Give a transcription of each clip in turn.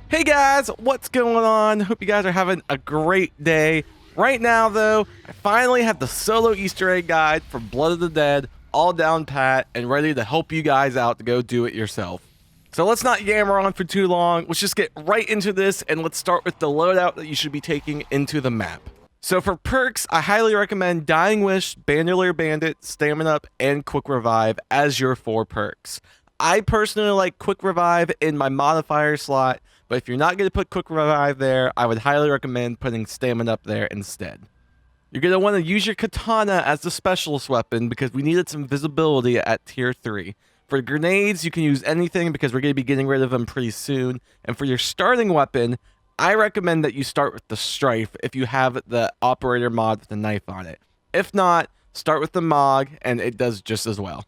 Hey guys, what's going on? Hope you guys are having a great day. Right now though, I finally have the solo Easter egg guide for Blood of the Dead all down pat and ready to help you guys out to go do it yourself. So let's not yammer on for too long. Let's just get right into this and let's start with the loadout that you should be taking into the map. So for perks, I highly recommend Dying Wish, Bandolier Bandit, Stamina Up, and Quick Revive as your 4 perks. I personally like Quick Revive in my modifier slot, but if you're not going to put Quick Revive there, I would highly recommend putting Stamina Up there instead. You're going to want to use your katana as the specialist weapon because we needed some visibility at tier 3. For grenades, you can use anything because we're going to be getting rid of them pretty soon. And for your starting weapon, I recommend that you start with the Strife if you have the operator mod with the knife on it. If not, start with the Mog and it does just as well.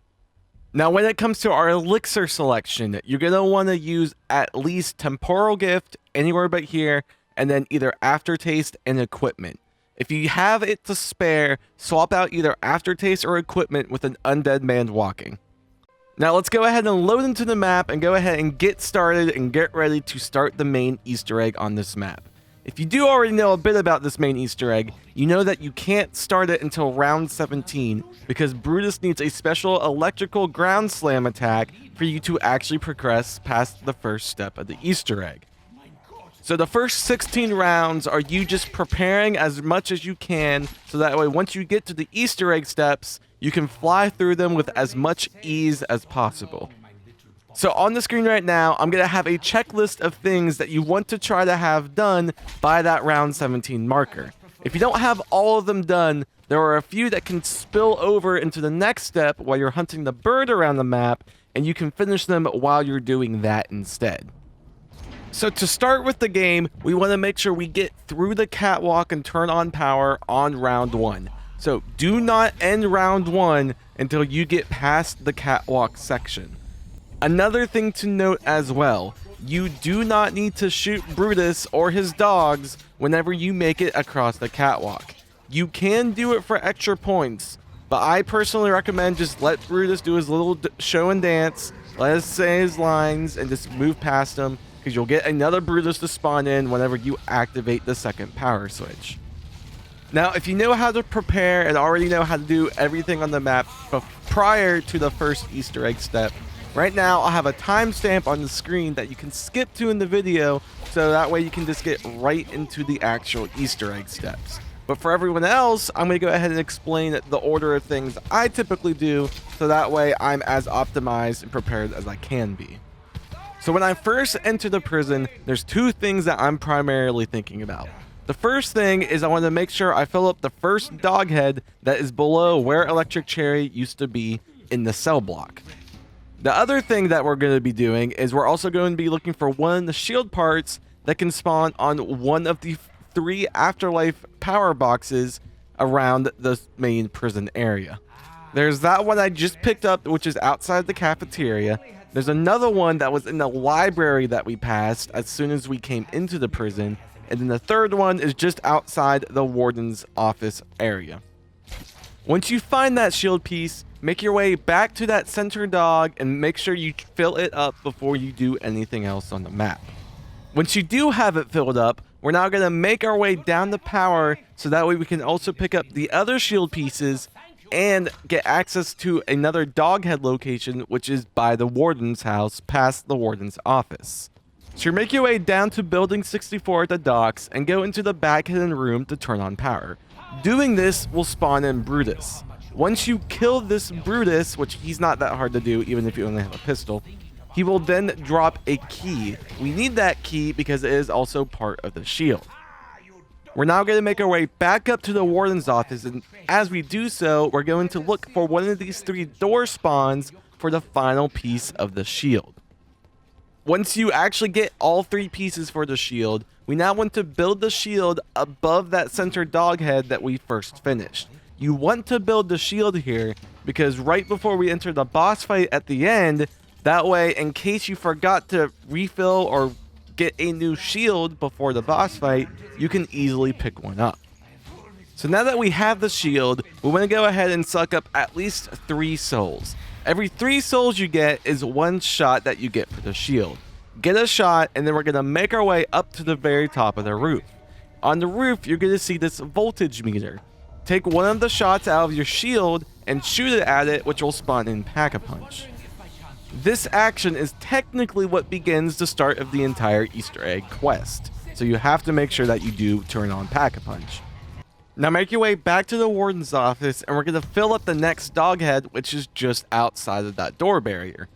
Now, when it comes to our elixir selection, you're going to want to use at least Temporal Gift, anywhere but here, and then either Aftertaste and Equipment. If you have it to spare, swap out either Aftertaste or Equipment with an Undead Man Walking. Now, let's go ahead and load into the map and go ahead and get started and get ready to start the main Easter egg on this map. If you do already know a bit about this main Easter egg, you know that you can't start it until round 17 because Brutus needs a special electrical ground slam attack for you to actually progress past the first step of the Easter egg. So the first 16 rounds are you just preparing as much as you can so that way once you get to the Easter egg steps, you can fly through them with as much ease as possible. So on the screen right now, I'm going to have a checklist of things that you want to try to have done by that round 17 marker. If you don't have all of them done, there are a few that can spill over into the next step while you're hunting the bird around the map, and you can finish them while you're doing that instead. So to start with the game, we want to make sure we get through the catwalk and turn on power on round 1. So do not end round 1 until you get past the catwalk section. Another thing to note as well, you do not need to shoot Brutus or his dogs whenever you make it across the catwalk. You can do it for extra points, but I personally recommend just let Brutus do his little show and dance, let us say his lines, and just move past him, because you'll get another Brutus to spawn in whenever you activate the second power switch. Now, if you know how to prepare and already know how to do everything on the map prior to the first Easter egg step, right now, I'll have a timestamp on the screen that you can skip to in the video, so that way you can just get right into the actual Easter egg steps. But for everyone else, I'm going to go ahead and explain the order of things I typically do, so that way I'm as optimized and prepared as I can be. So when I first enter the prison, there's 2 things that I'm primarily thinking about. The first thing is I want to make sure I fill up the first dog head that is below where Electric Cherry used to be in the cell block. The other thing that we're going to be doing is we're also going to be looking for one of the shield parts that can spawn on one of the 3 afterlife power boxes around the main prison area. There's that one I just picked up, which is outside the cafeteria. There's another one that was in the library that we passed as soon as we came into the prison. And then the third one is just outside the warden's office area. Once you find that shield piece, make your way back to that center dog and make sure you fill it up before you do anything else on the map. Once you do have it filled up, we're now going to make our way down the power so that way we can also pick up the other shield pieces and get access to another dog head location, which is by the warden's house past the warden's office. So you make your way down to building 64 at the docks and go into the back hidden room to turn on power. Doing this will spawn in Brutus. Once you kill this Brutus, which he's not that hard to do even if you only have a pistol, he will then drop a key. We need that key because it is also part of the shield. We're now going to make our way back up to the warden's office, and as we do so, we're going to look for one of these 3 door spawns for the final piece of the shield. Once you actually get all 3 pieces for the shield, we now want to build the shield above that center dog head that we first finished. You want to build the shield here because right before we enter the boss fight at the end, that way in case you forgot to refill or get a new shield before the boss fight, you can easily pick one up. So now that we have the shield, we want to go ahead and suck up at least 3 souls. Every 3 souls you get is 1 shot that you get for the shield. get a shot, and then we're going to make our way up to the very top of the roof. On the roof, you're going to see this voltage meter. Take one of the shots out of your shield and shoot it at it, which will spawn in Pack-a-Punch. This action is technically what begins the start of the entire Easter egg quest, so you have to make sure that you do turn on Pack-a-Punch. Now make your way back to the warden's office, and we're going to fill up the next dog head, which is just outside of that door barrier.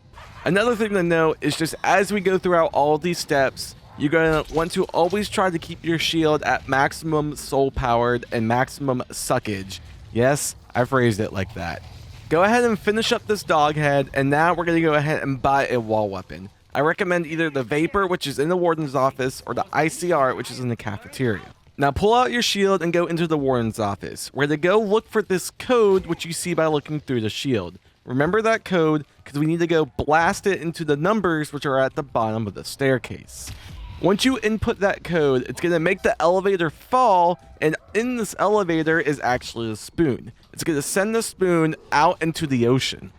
Another thing to note is just as we go throughout all of these steps, you're going to want to always try to keep your shield at maximum soul powered and maximum suckage. Yes, I phrased it like that. Go ahead and finish up this dog head, and now we're going to go ahead and buy a wall weapon. I recommend either the Vapor, which is in the warden's office, or the ICR, which is in the cafeteria. Now pull out your shield and go into the warden's office. We're going to go look for this code, which you see by looking through the shield. Remember that code, because we need to go blast it into the numbers which are at the bottom of the staircase. Once you input that code, it's going to make the elevator fall, and in this elevator is actually a spoon. It's going to send the spoon out into the ocean.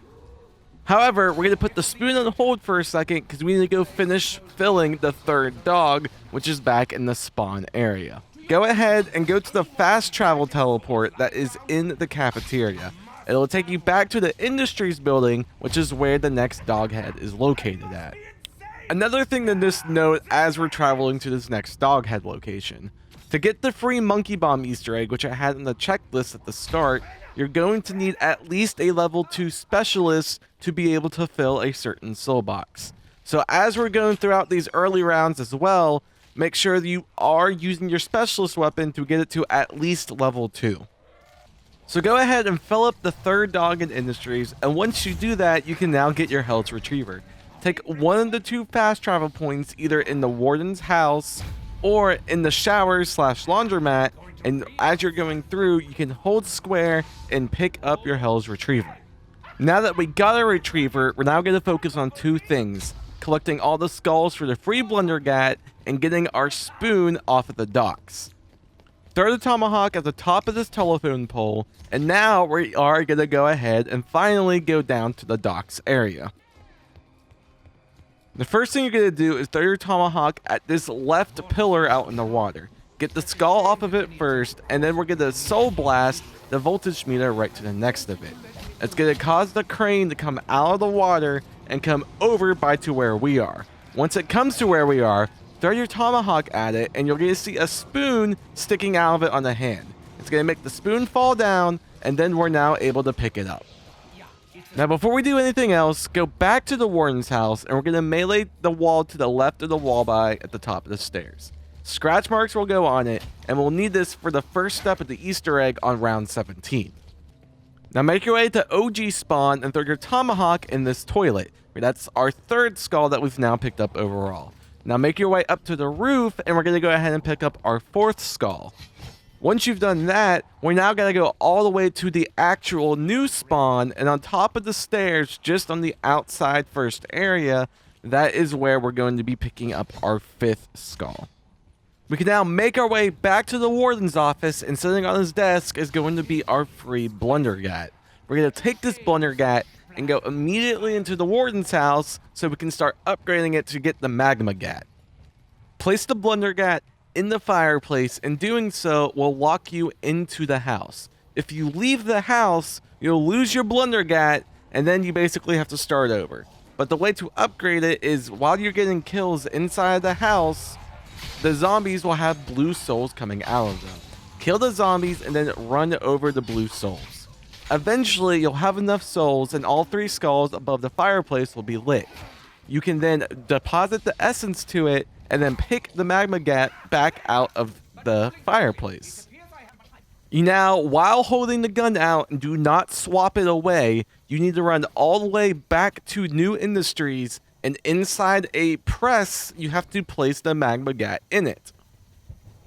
However, we're going to put the spoon on hold for a second because we need to go finish filling the third dog, which is back in the spawn area. Go ahead and go to the fast travel teleport that is in the cafeteria. It'll take you back to the industries building, which is where the next dog head is located at. Another thing to just note as we're traveling to this next dog head location. To get the free monkey bomb Easter egg, which I had in the checklist at the start, you're going to need at least a level 2 specialist to be able to fill a certain soul box. So as we're going throughout these early rounds as well, make sure that you are using your specialist weapon to get it to at least level 2. So go ahead and fill up the third dog in Industries, and once you do that, you can now get your Hell's Retriever. Take one of the 2 fast travel points either in the warden's house or in the shower/laundromat, and as you're going through, you can hold square and pick up your Hell's Retriever. Now that we got our Retriever, we're now going to focus on 2 things: collecting all the skulls for the free blundergat and getting our spoon off of the docks. Throw the tomahawk at the top of this telephone pole, and now we are going to go ahead and finally go down to the docks area. The first thing you're going to do is throw your tomahawk at this left pillar out in the water. Get the skull off of it first, and then we're going to soul blast the voltage meter right to the next of it. It's going to cause the crane to come out of the water and come over by to where we are. Once it comes to where we are, throw your tomahawk at it, and you're going to see a spoon sticking out of it on the hand. It's going to make the spoon fall down, and then we're now able to pick it up. Now before we do anything else, go back to the warden's house, and we're going to melee the wall to the left of the wall by at the top of the stairs. Scratch marks will go on it, and we'll need this for the first step of the Easter egg on round 17. Now make your way to OG spawn and throw your tomahawk in this toilet. That's our third skull that we've now picked up overall. Now make your way up to the roof, and we're going to go ahead and pick up our 4th skull. Once you've done that, we're now going to go all the way to the actual new spawn, and on top of the stairs, just on the outside first area, that is where we're going to be picking up our 5th skull. We can now make our way back to the warden's office, and sitting on his desk is going to be our free blundergat. We're going to take this blundergat and go immediately into the warden's house so we can start upgrading it to get the magma gat. Place the blundergat in the fireplace, and doing so will lock you into the house. If you leave the house, you'll lose your blundergat, and then you basically have to start over. But the way to upgrade it is while you're getting kills inside the house, the zombies will have blue souls coming out of them. Kill the zombies and then run over the blue souls. Eventually, you'll have enough souls and all 3 skulls above the fireplace will be lit. You can then deposit the essence to it and then pick the magma gat back out of the fireplace. You now, while holding the gun out, and do not swap it away, you need to run all the way back to New Industries, and inside a press, you have to place the magma gat in it.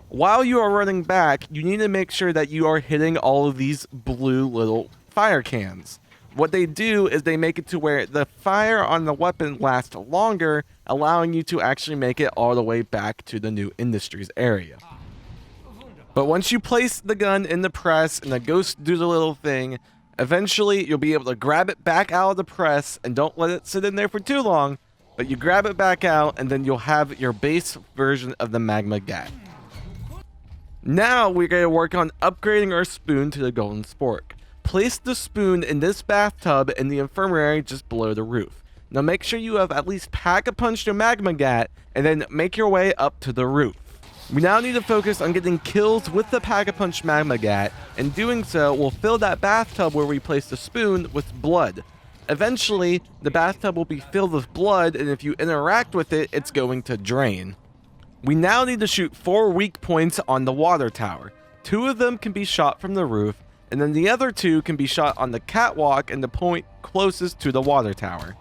While you are running back, you need to make sure that you are hitting all of these blue little fire cans. What they do is they make it to where the fire on the weapon lasts longer, allowing you to actually make it all the way back to the New Industries area. But once you place the gun in the press and the ghosts do the little thing, eventually you'll be able to grab it back out of the press, and don't let it sit in there for too long. but you grab it back out and then you'll have your base version of the magma gat. Now we're going to work on upgrading our spoon to the golden spork. Place the spoon in this bathtub in the infirmary just below the roof. Now make sure you have at least pack-a-punched your magma gat and then make your way up to the roof. We now need to focus on getting kills with the pack-a-punch magma gat, and doing so will fill that bathtub where we placed the spoon with blood. Eventually, the bathtub will be filled with blood, and if you interact with it, it's going to drain. We now need to shoot 4 weak points on the water tower. 2 of them can be shot from the roof, and then the other 2 can be shot on the catwalk and the point closest to the water tower.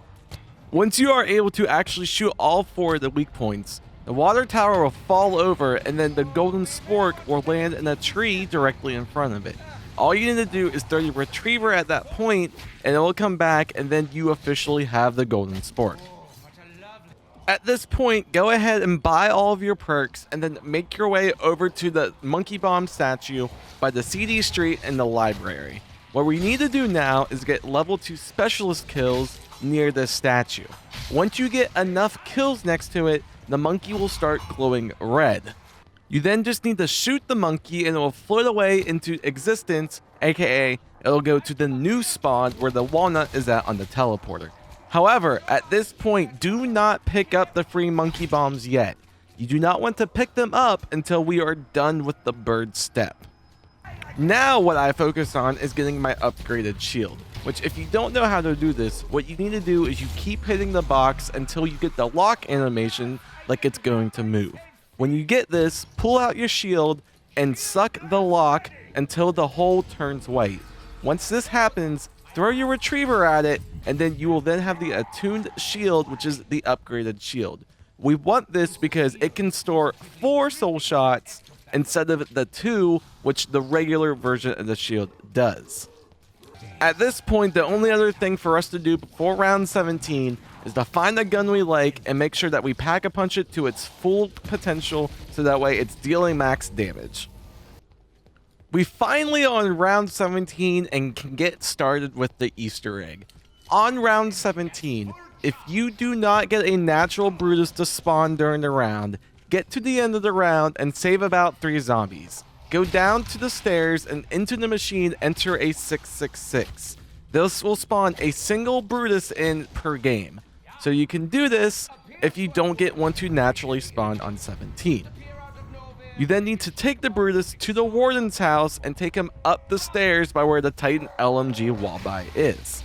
Once you are able to actually shoot all 4 of the weak points, the water tower will fall over and then the golden spork will land in a tree directly in front of it. All you need to do is throw your retriever at that point and it will come back, and then you officially have the golden spork. At this point, go ahead and buy all of your perks and then make your way over to the monkey bomb statue by the CD street in the library. What we need to do now is get level 2 specialist kills near this statue. Once you get enough kills next to it, the monkey will start glowing red. You then just need to shoot the monkey and it will float away into existence, aka it'll go to the new spawn where the walnut is at on the teleporter. However, at this point, do not pick up the free monkey bombs yet. You do not want to pick them up until we are done with the bird step. Now what I focus on is getting my upgraded shield, which if you don't know how to do this, what you need to do is you keep hitting the box until you get the lock animation like it's going to move. When you get this, pull out your shield and suck the lock until the hole turns white. Once this happens, throw your retriever at it, and then you will then have the attuned shield, which is the upgraded shield. We want this because it can store 4 soul shots instead of the 2, which the regular version of the shield does. At this point, the only other thing for us to do before round 17 is to find a gun we like and make sure that we pack-a-punch it to its full potential so that way it's dealing max damage. We finally on round 17 and can get started with the Easter egg. On round 17, if you do not get a natural Brutus to spawn during the round, get to the end of the round and save about 3 zombies. Go down to the stairs and into the machine enter a 666. This will spawn a single Brutus in per game. So you can do this if you don't get one to naturally spawn on 17. You then need to take the Brutus to the warden's house and take him up the stairs by where the Titan LMG wallby is.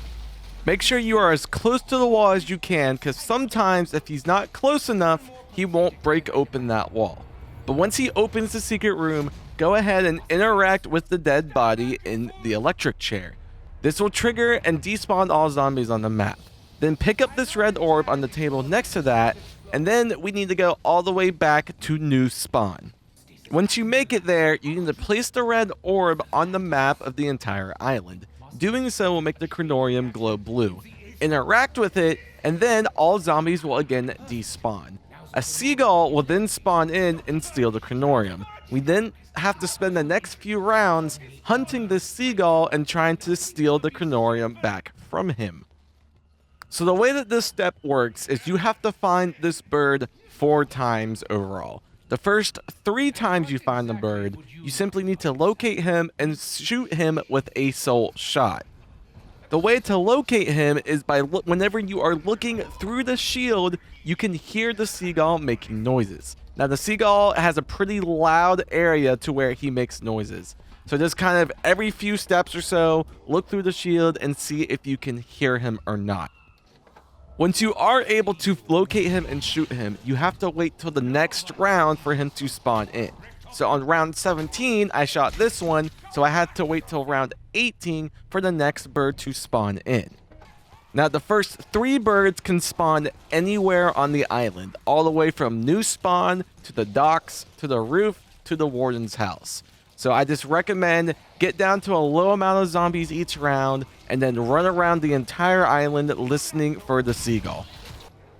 Make sure you are as close to the wall as you can, because sometimes if he's not close enough, he won't break open that wall. But once he opens the secret room, go ahead and interact with the dead body in the electric chair. This will trigger and despawn all zombies on the map. Then pick up this red orb on the table next to that, and then we need to go all the way back to new spawn. Once you make it there, you need to place the red orb on the map of the entire island. Doing so will make the Chronorium glow blue. Interact with it, and then all zombies will again despawn. A seagull will then spawn in and steal the Chronorium. We then have to spend the next few rounds hunting this seagull and trying to steal the Chronorium back from him. So the way that this step works is you have to find this bird 4 times overall. The first 3 times you find the bird, you simply need to locate him and shoot him with a soul shot. The way to locate him is by whenever you are looking through the shield, you can hear the seagull making noises. Now the seagull has a pretty loud area to where he makes noises. So just kind of every few steps or so, look through the shield and see if you can hear him or not. Once you are able to locate him and shoot him, you have to wait till the next round for him to spawn in. So on round 17, I shot this one, so I had to wait till round 18 for the next bird to spawn in. Now the first 3 birds can spawn anywhere on the island, all the way from new spawn to the docks, to the roof, to the warden's house. So I just recommend get down to a low amount of zombies each round and then run around the entire island listening for the seagull.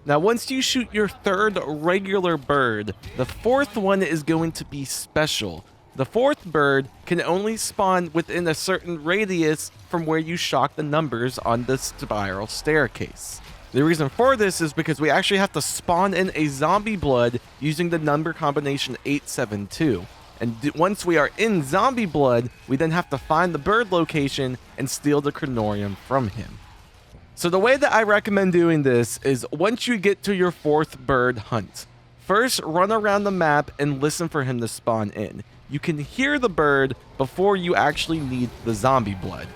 Now once you shoot your 3rd regular bird, the 4th one is going to be special. The 4th bird can only spawn within a certain radius from where you shock the numbers on the spiral staircase. The reason for this is because we actually have to spawn in a zombie blood using the number combination 872. And once we are in zombie blood, we then have to find the bird location and steal the crenorium from him. So the way that I recommend doing this is once you get to your 4th bird hunt, first run around the map and listen for him to spawn in. You can hear the bird before you actually need the zombie blood.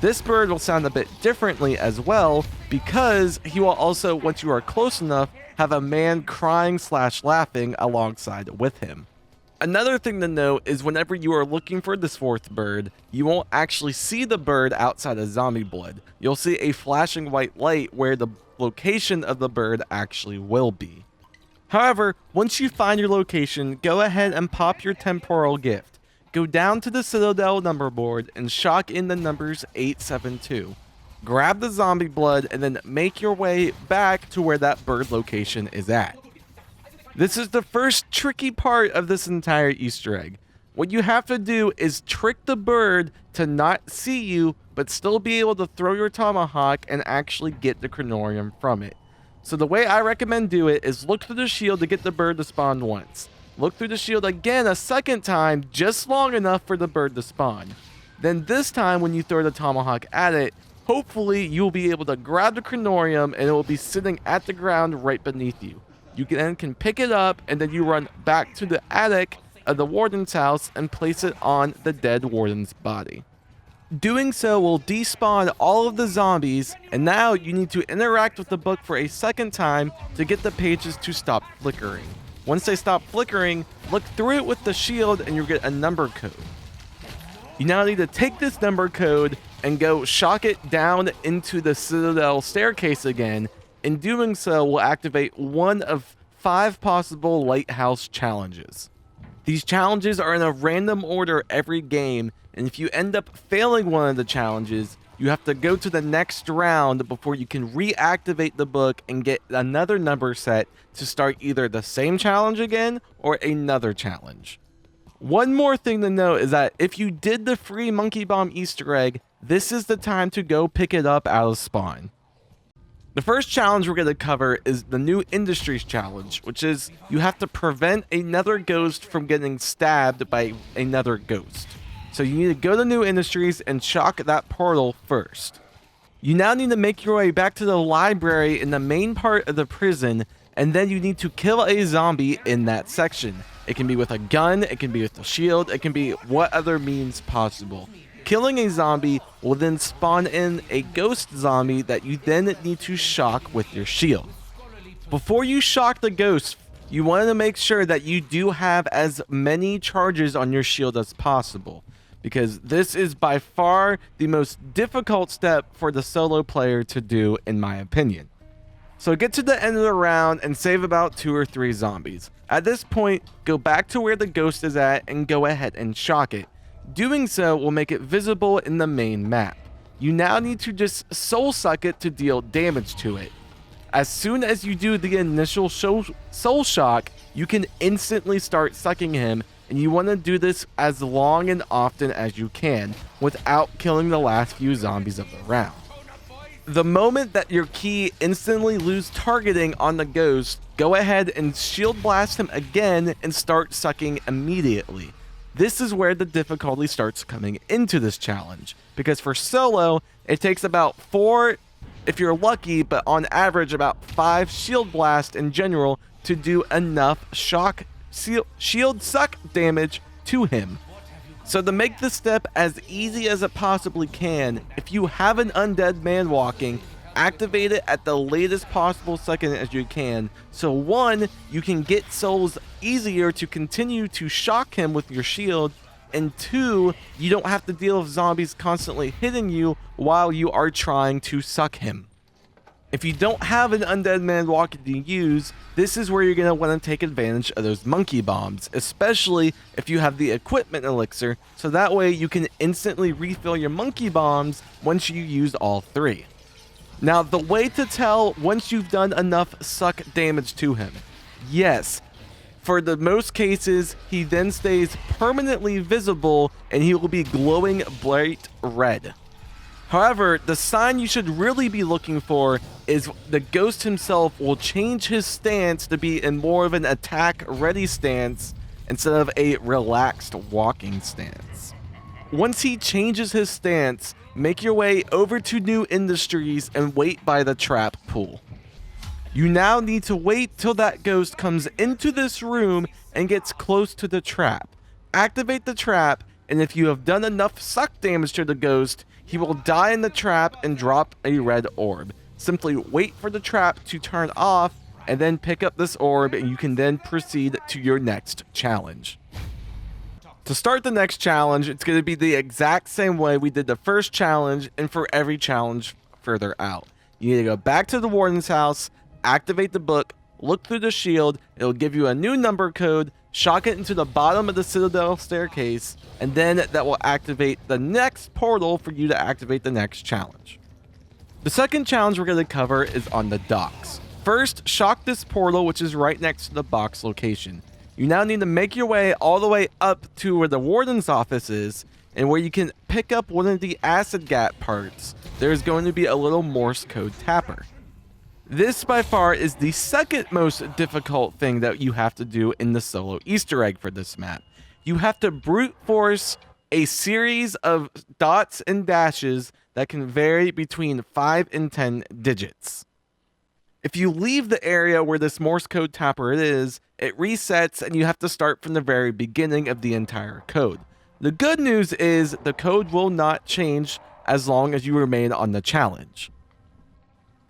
This bird will sound a bit differently as well because he will also, once you are close enough, have a man crying/laughing alongside with him. Another thing to note is whenever you are looking for this 4th bird, you won't actually see the bird outside of zombie blood. You'll see a flashing white light where the location of the bird actually will be. However, once you find your location, go ahead and pop your temporal gift. Go down to the Citadel number board and shock in the numbers 872. Grab the zombie blood and then make your way back to where that bird location is at. This is the first tricky part of this entire Easter egg. What you have to do is trick the bird to not see you, but still be able to throw your tomahawk and actually get the crenorium from it. So the way I recommend do it is look through the shield to get the bird to spawn once. Look through the shield again a second time, just long enough for the bird to spawn. Then this time when you throw the tomahawk at it, hopefully you'll be able to grab the crenorium and it will be sitting at the ground right beneath you. You then can pick it up and then you run back to the attic of the warden's house and place it on the dead warden's body. Doing so will despawn all of the zombies, and now you need to interact with the book for a second time to get the pages to stop flickering. Once they stop flickering, look through it with the shield and you'll get a number code. You now need to take this number code and go shock it down into the Citadel staircase again. In doing so, will activate one of 5 possible lighthouse challenges. These challenges are in a random order every game, and if you end up failing one of the challenges, you have to go to the next round before you can reactivate the book and get another number set to start either the same challenge again or another challenge. One more thing to note is that if you did the free Monkey Bomb Easter egg, this is the time to go pick it up out of spawn. The first challenge we're going to cover is the New Industries challenge, which is you have to prevent another ghost from getting stabbed by another ghost. So you need to go to New Industries and shock that portal first. You now need to make your way back to the library in the main part of the prison, and then you need to kill a zombie in that section. It can be with a gun, it can be with a shield, it can be what other means possible. Killing a zombie will then spawn in a ghost zombie that you then need to shock with your shield. Before you shock the ghost, you want to make sure that you do have as many charges on your shield as possible, because this is by far the most difficult step for the solo player to do, in my opinion. So get to the end of the round and save about 2 or 3 zombies. At this point, go back to where the ghost is at and go ahead and shock it. Doing so will make it visible in the main map. You now need to just soul suck it to deal damage to it. As soon as you do the initial soul shock, you can instantly start sucking him, and you want to do this as long and often as you can without killing the last few zombies of the round. The moment that your key instantly lose targeting on the ghost, go ahead and shield blast him again and start sucking immediately. This is where the difficulty starts coming into this challenge, because for solo, it takes about 4, if you're lucky, but on average about 5 shield blast in general to do enough shield suck damage to him. So to make this step as easy as it possibly can, if you have an undead man walking, activate it at the latest possible second as you can. So 1, you can get souls easier to continue to shock him with your shield, and 2, you don't have to deal with zombies constantly hitting you while you are trying to suck him. If you don't have an undead man walking to use, this is where you're going to want to take advantage of those monkey bombs, especially if you have the equipment elixir, so that way you can instantly refill your monkey bombs once you use all 3. Now, the way to tell once you've done enough suck damage to him. Yes, for the most cases, he then stays permanently visible and he will be glowing bright red. However, the sign you should really be looking for is the ghost himself will change his stance to be in more of an attack ready stance instead of a relaxed walking stance. Once he changes his stance, make your way over to New Industries and wait by the trap pool. You now need to wait till that ghost comes into this room and gets close to the trap. Activate the trap, and if you have done enough suck damage to the ghost, he will die in the trap and drop a red orb. Simply wait for the trap to turn off and then pick up this orb, and you can then proceed to your next challenge. To start the next challenge, it's going to be the exact same way we did the first challenge and for every challenge further out. You need to go back to the warden's house, activate the book, look through the shield, it'll give you a new number code, shock it into the bottom of the Citadel staircase, and then that will activate the next portal for you to activate the next challenge. The second challenge we're going to cover is on the docks. First, shock this portal, which is right next to the box location. You now need to make your way all the way up to where the warden's office is, and where you can pick up one of the acid gat parts, there's going to be a little Morse code tapper. This by far is the second most difficult thing that you have to do in the solo Easter egg for this map. You have to brute force a series of dots and dashes that can vary between 5 and 10 digits. If you leave the area where this Morse code tapper is, it resets and you have to start from the very beginning of the entire code. The good news is the code will not change as long as you remain on the challenge.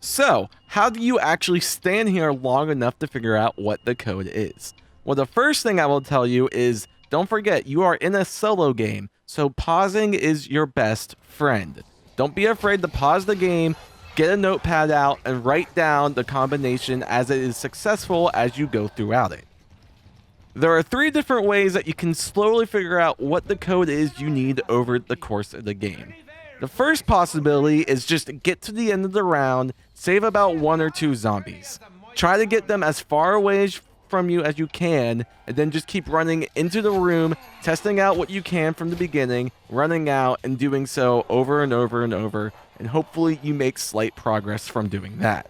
So, how do you actually stand here long enough to figure out what the code is? Well, the first thing I will tell you is, don't forget, you are in a solo game, so pausing is your best friend. Don't be afraid to pause the game, get a notepad out, and write down the combination as it is successful as you go throughout it. There are 3 different ways that you can slowly figure out what the code is you need over the course of the game. The first possibility is just get to the end of the round, save about 1 or 2 zombies. Try to get them as far away from you as you can, and then just keep running into the room, testing out what you can from the beginning, running out, and doing so over and over and over, and hopefully you make slight progress from doing that.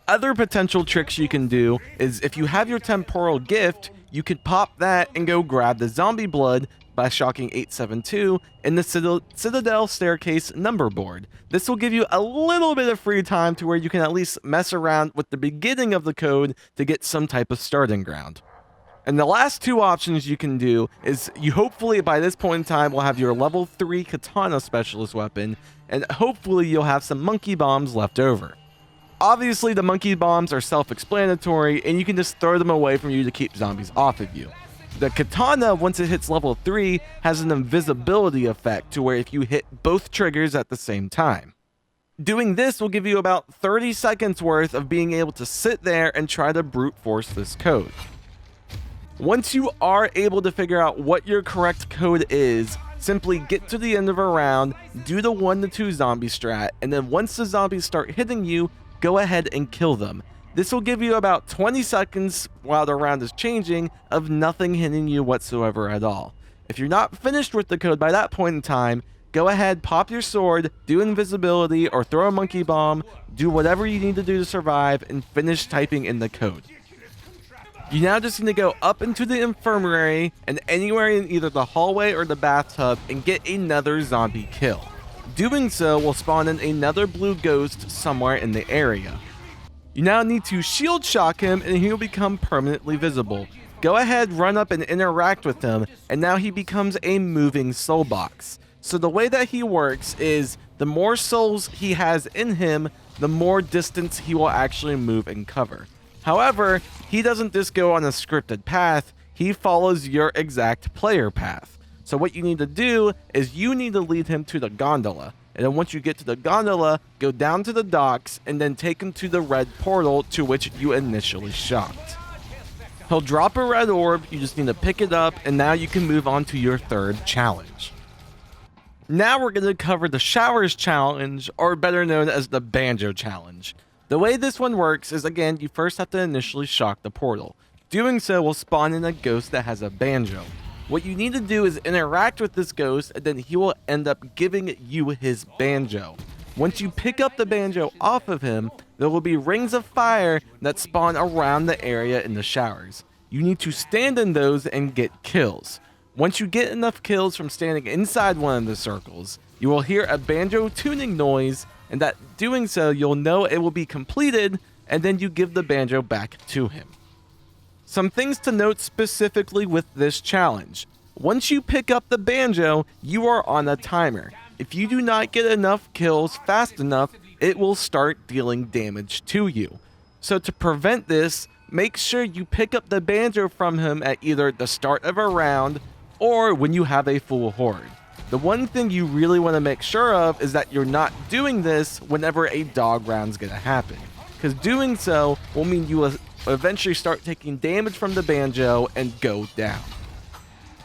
Other potential tricks you can do is if you have your temporal gift, you could pop that and go grab the zombie blood by shocking 872 in the Citadel staircase number board. This will give you a little bit of free time to where you can at least mess around with the beginning of the code to get some type of starting ground. And the last 2 options you can do is you hopefully by this point in time will have your level 3 katana specialist weapon, and hopefully you'll have some monkey bombs left over. Obviously the monkey bombs are self-explanatory and you can just throw them away from you to keep zombies off of you. The katana, once it hits level 3, has an invisibility effect to where if you hit both triggers at the same time. Doing this will give you about 30 seconds worth of being able to sit there and try to brute force this code. Once you are able to figure out what your correct code is, simply get to the end of a round, do the 1 to 2 zombie strat, and then once the zombies start hitting you, go ahead and kill them. This will give you about 20 seconds while the round is changing of nothing hitting you whatsoever at all. If you're not finished with the code by that point in time, go ahead, pop your sword, do invisibility, or throw a monkey bomb, do whatever you need to do to survive, and finish typing in the code. You now just need to go up into the infirmary and anywhere in either the hallway or the bathtub and get another zombie kill. Doing so will spawn in another blue ghost somewhere in the area. You now need to shield shock him and he will become permanently visible. Go ahead, run up and interact with him, and now he becomes a moving soul box. So the way that he works is the more souls he has in him, the more distance he will actually move and cover. However, he doesn't just go on a scripted path, he follows your exact player path. So what you need to do is you need to lead him to the gondola. And then once you get to the gondola, go down to the docks and then take him to the red portal to which you initially shocked. He'll drop a red orb, you just need to pick it up, and now you can move on to your third challenge. Now we're going to cover the showers challenge, or better known as the banjo challenge. The way this one works is, again, you first have to initially shock the portal. Doing so will spawn in a ghost that has a banjo. What you need to do is interact with this ghost, and then he will end up giving you his banjo. Once you pick up the banjo off of him, there will be rings of fire that spawn around the area in the showers. You need to stand in those and get kills. Once you get enough kills from standing inside one of the circles, you will hear a banjo tuning noise, and that doing so, you'll know it will be completed, and then you give the banjo back to him. Some things to note specifically with this challenge. Once you pick up the banjo, you are on a timer. If you do not get enough kills fast enough, it will start dealing damage to you. So to prevent this, make sure you pick up the banjo from him at either the start of a round or when you have a full horde. The one thing you really want to make sure of is that you're not doing this whenever a dog round's going to happen, because doing so will mean you will eventually start taking damage from the banjo and go down.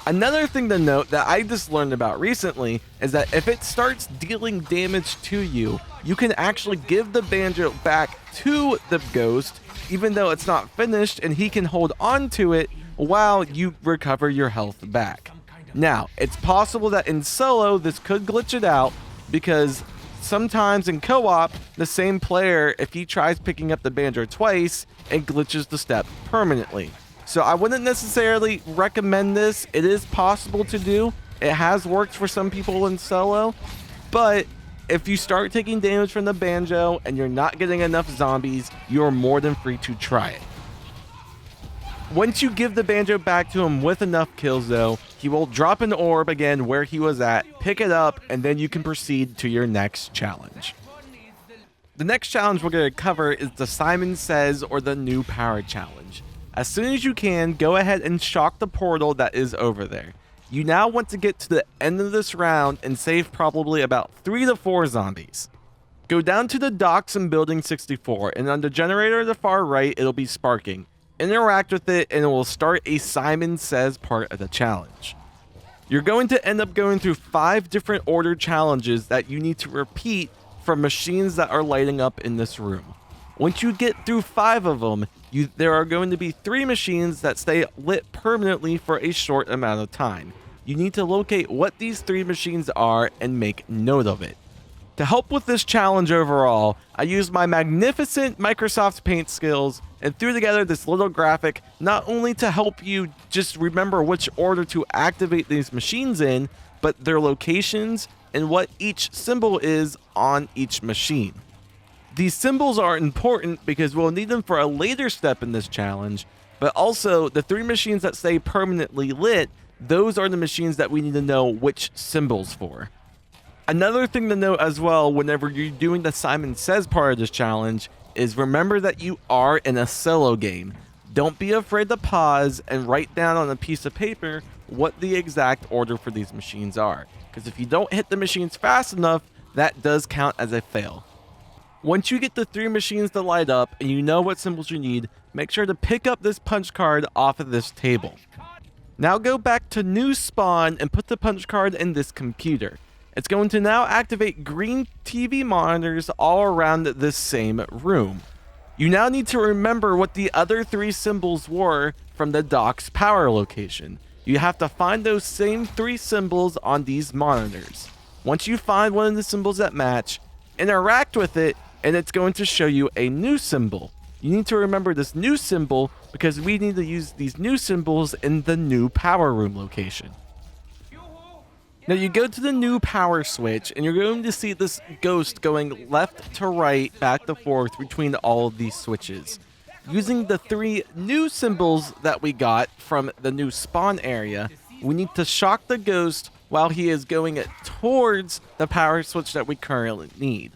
Another thing to note that I just learned about recently is that if it starts dealing damage to you, you can actually give the banjo back to the ghost, even though it's not finished, and he can hold on to it while you recover your health back. Now, it's possible that in solo this could glitch it out, because sometimes in co-op, the same player, if he tries picking up the banjo twice, it glitches the step permanently. So I wouldn't necessarily recommend this. It is possible to do. It has worked for some people in solo, but if you start taking damage from the banjo and you're not getting enough zombies, you're more than free to try it. Once you give the banjo back to him with enough kills though, he will drop an orb again where he was at, pick it up, and then you can proceed to your next challenge. The next challenge we're going to cover is the Simon Says or the New Power Challenge. As soon as you can, go ahead and shock the portal that is over there. You now want to get to the end of this round and save probably about 3 to 4 zombies. Go down to the docks in building 64, and on the generator at the far right, it'll be sparking. Interact with it and it will start a Simon Says part of the challenge. You're going to end up going through 5 different order challenges that you need to repeat from machines that are lighting up in this room. Once you get through 5 of them, there are going to be 3 machines that stay lit permanently for a short amount of time. You need to locate what these 3 machines are and make note of it. To help with this challenge overall, I used my magnificent Microsoft Paint skills and threw together this little graphic not only to help you just remember which order to activate these machines in, but their locations and what each symbol is on each machine. These symbols are important because we'll need them for a later step in this challenge, but also the 3 machines that stay permanently lit, those are the machines that we need to know which symbols for. Another thing to note as well whenever you're doing the Simon Says part of this challenge is remember that you are in a solo game. Don't be afraid to pause and write down on a piece of paper what the exact order for these machines are, because if you don't hit the machines fast enough, that does count as a fail. Once you get the 3 machines to light up and you know what symbols you need, make sure to pick up this punch card off of this table. Now go back to New Spawn and put the punch card in this computer. It's going to now activate green TV monitors all around this same room. You now need to remember what the other 3 symbols were from the dock's power location. You have to find those same 3 symbols on these monitors. Once you find one of the symbols that match, interact with it, and it's going to show you a new symbol. You need to remember this new symbol because we need to use these new symbols in the new power room location. Now you go to the new power switch and you're going to see this ghost going left to right, back to forth between all of these switches. Using the 3 new symbols that we got from the new spawn area, we need to shock the ghost while he is going towards the power switch that we currently need.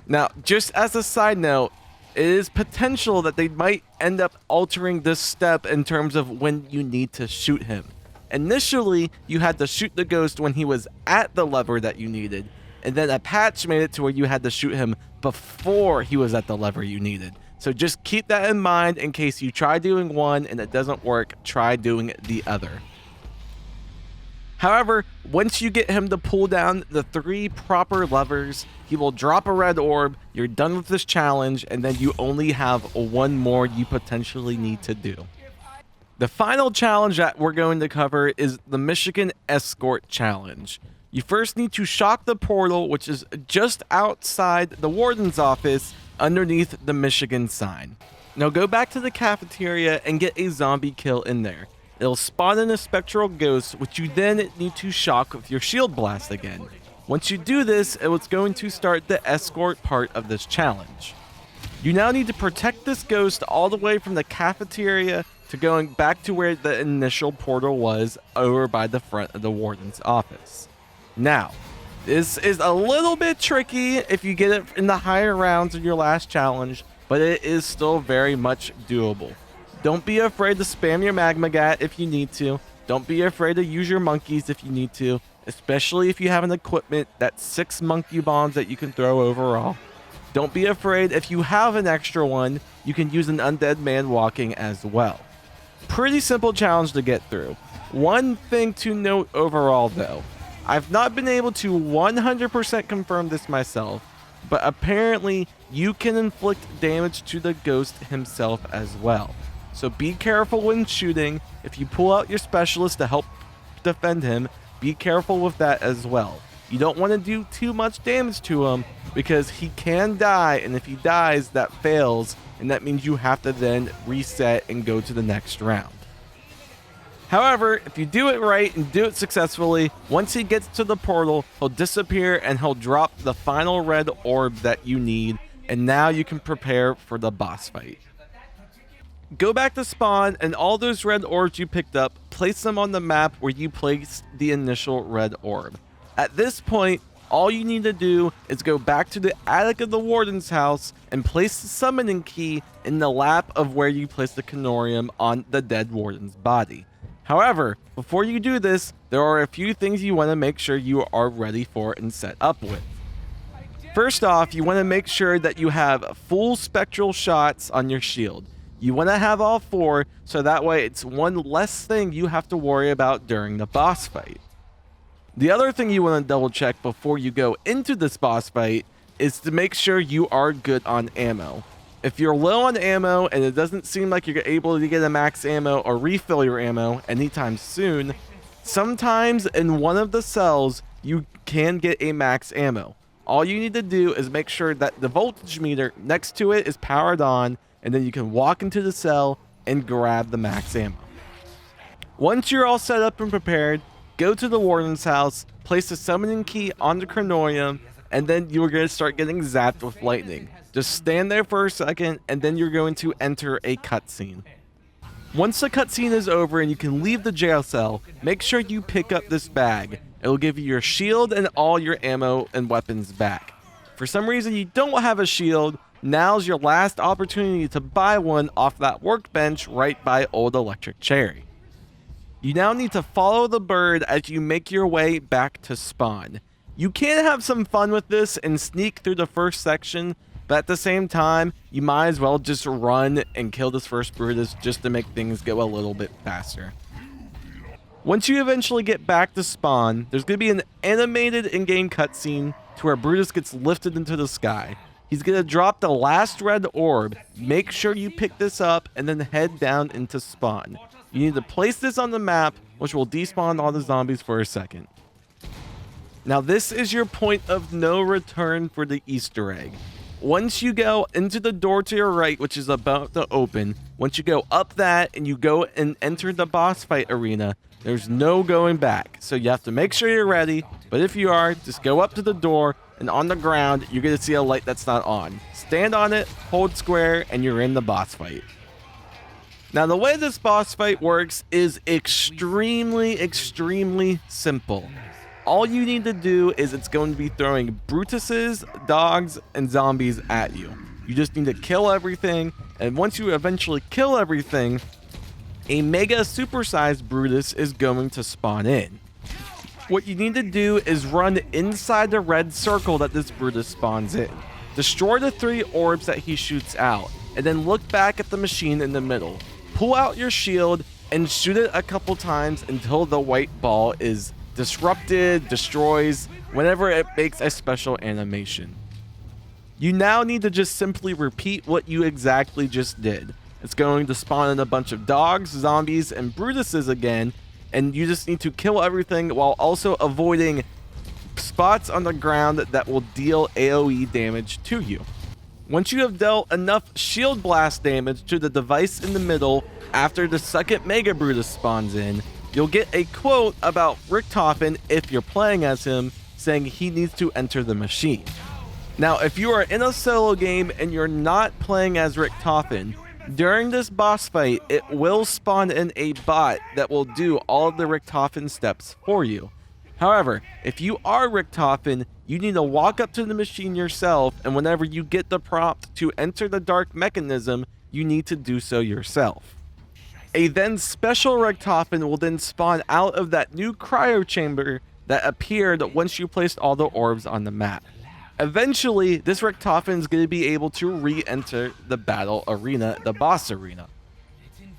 Now, just as a side note, it is potential that they might end up altering this step in terms of when you need to shoot him. Initially, you had to shoot the ghost when he was at the lever that you needed, and then a patch made it to where you had to shoot him before he was at the lever you needed. So just keep that in mind in case you try doing one and it doesn't work, try doing the other. However, once you get him to pull down the 3 proper levers, he will drop a red orb, you're done with this challenge, and then you only have 1 more you potentially need to do. The final challenge that we're going to cover is the Michigan Escort Challenge. You first need to shock the portal, which is just outside the warden's office underneath the Michigan sign. Now go back to the cafeteria and get a zombie kill in there. It'll spawn in a spectral ghost, which you then need to shock with your shield blast again. Once you do this, it's going to start the escort part of this challenge. You now need to protect this ghost all the way from the cafeteria to going back to where the initial portal was, over by the front of the warden's office. Now, this is a little bit tricky if you get it in the higher rounds of your last challenge, but it is still very much doable. Don't be afraid to spam your magma gat if you need to. Don't be afraid to use your monkeys if you need to, especially if you have an equipment that's 6 monkey bombs that you can throw overall. Don't be afraid if you have an extra one, you can use an undead man walking as well. Pretty simple challenge to get through. One thing to note overall though, I've not been able to 100% confirm this myself, but apparently you can inflict damage to the ghost himself as well. So be careful when shooting. If you pull out your specialist to help defend him, be careful with that as well. You don't want to do too much damage to him because he can die, and if he dies, that fails, and that means you have to then reset and go to the next round. However, if you do it right and do it successfully, once he gets to the portal, he'll disappear and he'll drop the final red orb that you need, and now you can prepare for the boss fight. Go back to spawn, and all those red orbs you picked up, place them on the map where you placed the initial red orb. At this point, all you need to do is go back to the attic of the warden's house and place the summoning key in the lap of where you placed the canorium on the dead warden's body. However, before you do this, there are a few things you want to make sure you are ready for and set up with. First off, you want to make sure that you have full spectral shots on your shield. You want to have all 4, so that way it's one less thing you have to worry about during the boss fight. The other thing you want to double check before you go into this boss fight is to make sure you are good on ammo. If you're low on ammo and it doesn't seem like you're able to get a max ammo or refill your ammo anytime soon, sometimes in one of the cells you can get a max ammo. All you need to do is make sure that the voltage meter next to it is powered on, and then you can walk into the cell and grab the max ammo. Once you're all set up and prepared, go to the warden's house, place the summoning key on the canorium, and then you're going to start getting zapped with lightning. Just stand there for a second, and then you're going to enter a cutscene. Once the cutscene is over and you can leave the jail cell, make sure you pick up this bag. It'll give you your shield and all your ammo and weapons back. For some reason you don't have a shield, now's your last opportunity to buy one off that workbench right by Old Electric Cherry. You now need to follow the bird as you make your way back to spawn. You can have some fun with this and sneak through the first section, but at the same time, you might as well just run and kill this first Brutus just to make things go a little bit faster. Once you eventually get back to spawn, there's going to be an animated in-game cutscene to where Brutus gets lifted into the sky. He's going to drop the last red orb. Make sure you pick this up and then head down into spawn. You need to place this on the map, which will despawn all the zombies for a second. Now this is your point of no return for the Easter egg. Once you go into the door to your right, which is about to open, once you go up that and you go and enter the boss fight arena, there's no going back. So you have to make sure you're ready, but if you are, just go up to the door, and on the ground, you're going to see a light that's not on. Stand on it, hold square, and you're in the boss fight. Now, the way this boss fight works is extremely simple. All you need to do is it's going to be throwing Brutuses, dogs, and zombies at you. You just need to kill everything, and once you eventually kill everything, a mega supersized Brutus is going to spawn in. What you need to do is run inside the red circle that this Brutus spawns in. Destroy the 3 orbs that he shoots out, and then look back at the machine in the middle. Pull out your shield and shoot it a couple times until the white ball is disrupted, destroys, whenever it makes a special animation. You now need to just simply repeat what you exactly just did. It's going to spawn in a bunch of dogs, zombies, and Brutuses again, and you just need to kill everything while also avoiding spots on the ground that will deal AoE damage to you. Once you have dealt enough shield blast damage to the device in the middle after the second Mega Brutus spawns in, you'll get a quote about Richtofen if you're playing as him, saying he needs to enter the machine. Now, if you are in a solo game and you're not playing as Richtofen, during this boss fight, it will spawn in a bot that will do all of the Richtofen steps for you. However, if you are Richtofen, you need to walk up to the machine yourself, and whenever you get the prompt to enter the dark mechanism, you need to do so yourself. A then special Richtofen will then spawn out of that new cryo chamber that appeared once you placed all the orbs on the map. Eventually, this Richtofen is going to be able to re-enter the battle arena, the boss arena.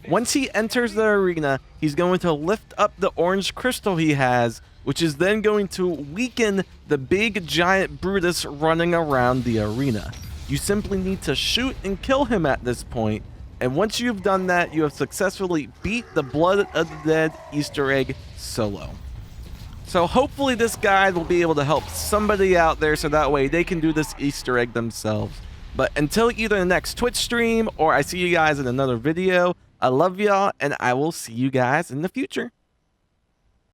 Once he enters the arena, he's going to lift up the orange crystal he has, which is then going to weaken the big giant Brutus running around the arena. You simply need to shoot and kill him at this point, and once you've done that, you have successfully beat the Blood of the Dead Easter egg solo. So hopefully this guide will be able to help somebody out there so that way they can do this Easter egg themselves. But until either the next Twitch stream or I see you guys in another video, I love y'all and I will see you guys in the future.